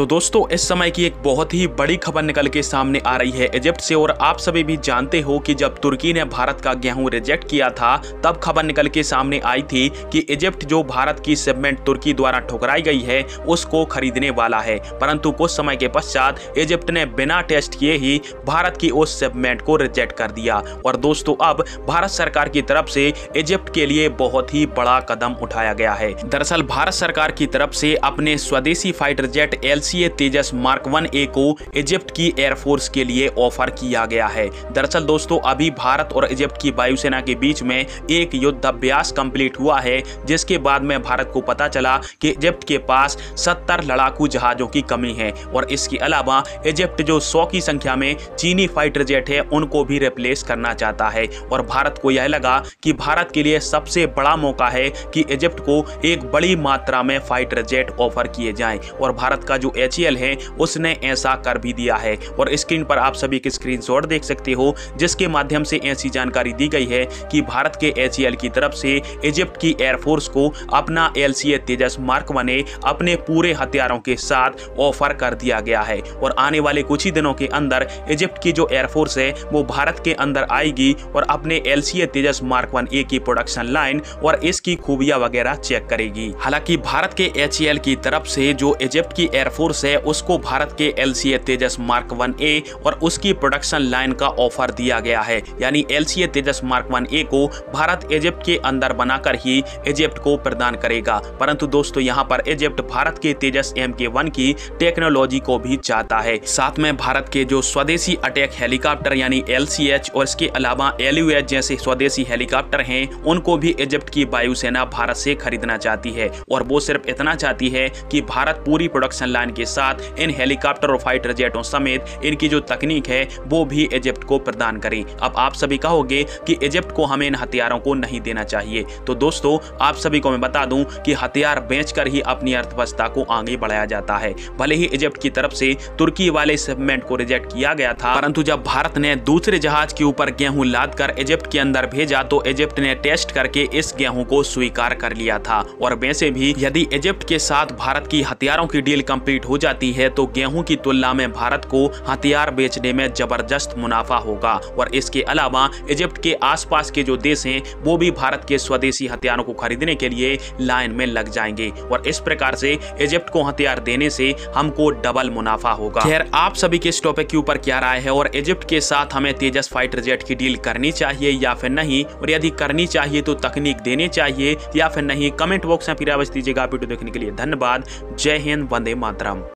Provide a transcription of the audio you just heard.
तो दोस्तों इस समय की एक बहुत ही बड़ी खबर निकल के सामने आ रही है इजिप्ट से। और आप सभी भी जानते हो कि जब तुर्की ने भारत का गेहूं रिजेक्ट किया था तब खबर निकल के सामने आई थी कि इजिप्ट जो भारत की शिपमेंट तुर्की द्वारा ठुकराई गई है उसको खरीदने वाला है। परंतु कुछ समय के पश्चात इजिप्ट ने बिना टेस्ट किए ही भारत की उस शिपमेंट को रिजेक्ट कर दिया। और दोस्तों अब भारत सरकार की तरफ से इजिप्ट के लिए बहुत ही बड़ा कदम उठाया गया है। दरअसल भारत सरकार की तरफ से अपने स्वदेशी फाइटर जेट LCA तेजस मार्क 1A को इजिप्ट की एयरफोर्स के लिए ऑफर किया गया है। दरअसल दोस्तों अभी भारत और इजिप्ट की वायुसेना के बीच में एक युद्धाभ्यास कंप्लीट हुआ है, जिसके बाद में भारत को पता चला कि इजिप्ट के पास 70 लड़ाकू जहाजों की कमी है। और इसके अलावा इजिप्ट जो 100 की संख्या में चीनी फाइटर जेट है उनको भी रिप्लेस करना चाहता है। और भारत को यह लगा कि भारत के लिए सबसे बड़ा मौका है कि इजिप्ट को एक बड़ी मात्रा में फाइटर जेट ऑफर किए जाएं। और भारत का जो HAL है उसने ऐसा कर भी दिया है। और स्क्रीन पर आप सभी के स्क्रीनशॉट देख सकते हो, जिसके माध्यम से ऐसी जानकारी दी गई है कि भारत के HAL की तरफ से इजिप्ट की एयरफोर्स को अपना LCA तेजस मार्क 1A अपने पूरे हथियारों के साथ ऑफर कर दिया गया है। और आने वाले कुछ ही दिनों के अंदर इजिप्ट की जो एयरफोर्स है वो भारत के अंदर आएगी और अपने LCA तेजस मार्क 1A की प्रोडक्शन लाइन और इसकी खूबियां वगैरह चेक करेगी। हालांकि भारत के HAL की तरफ से जो इजिप्ट की एयरफोर्स है उसको भारत के LCA तेजस मार्क 1A और उसकी प्रोडक्शन लाइन का ऑफर दिया गया है। यानी LCA तेजस मार्क 1A को भारत इजिप्ट के अंदर बनाकर ही इजिप्ट को प्रदान करेगा। परंतु दोस्तों यहाँ पर इजिप्ट भारत के तेजस MK1 की टेक्नोलॉजी को भी चाहता है। साथ में भारत के जो स्वदेशी अटैक हेलीकॉप्टर यानी LCH और इसके अलावा LUH जैसे स्वदेशी हेलीकॉप्टर हैं उनको भी इजिप्ट की वायुसेना भारत से खरीदना चाहती है। और वो सिर्फ इतना चाहती है कि भारत पूरी प्रोडक्शन लाइन के साथ इन हेलीकॉप्टर और फाइटर जेटों समेत इनकी जो तकनीक है वो भी इजिप्ट को प्रदान करे। अब आप सभी कहोगे कि इजिप्ट को हमें इन हथियारों को नहीं देना चाहिए। तो दोस्तों आप सभी को मैं बता दूं कि हथियार बेचकर ही अपनी अर्थव्यवस्था को आगे बढ़ाया जाता है। भले ही इजिप्ट की तरफ से तुर्की वाले शिपमेंट को रिजेक्ट किया गया था, परंतु जब भारत ने दूसरे जहाज के ऊपर गेहूं लादकर इजिप्ट के अंदर भेजा तो इजिप्ट ने टेस्ट करके इस गेहूं को स्वीकार कर लिया था। और वैसे भी यदि इजिप्ट के साथ भारत की हथियारों की डील कंप्लीट हो जाती है तो गेहूं की तुलना में भारत को हथियार बेचने में जबरदस्त मुनाफा होगा। और इसके अलावा इजिप्ट के आसपास के जो देश हैं वो भी भारत के स्वदेशी हथियारों को खरीदने के लिए लाइन में लग जाएंगे। और इस प्रकार से इजिप्ट को हथियार देने से हमको डबल मुनाफा होगा। खैर आप सभी के इस टॉपिक के ऊपर क्या राय है और इजिप्ट के साथ हमें तेजस फाइटर जेट की डील करनी चाहिए या फिर नहीं, और यदि करनी चाहिए तो तकनीक देनी चाहिए या फिर नहीं, कमेंट बॉक्स में फिर आवाज दीजिएगा। वीडियो देखने के लिए धन्यवाद। जय हिंद, वंदे मातरम।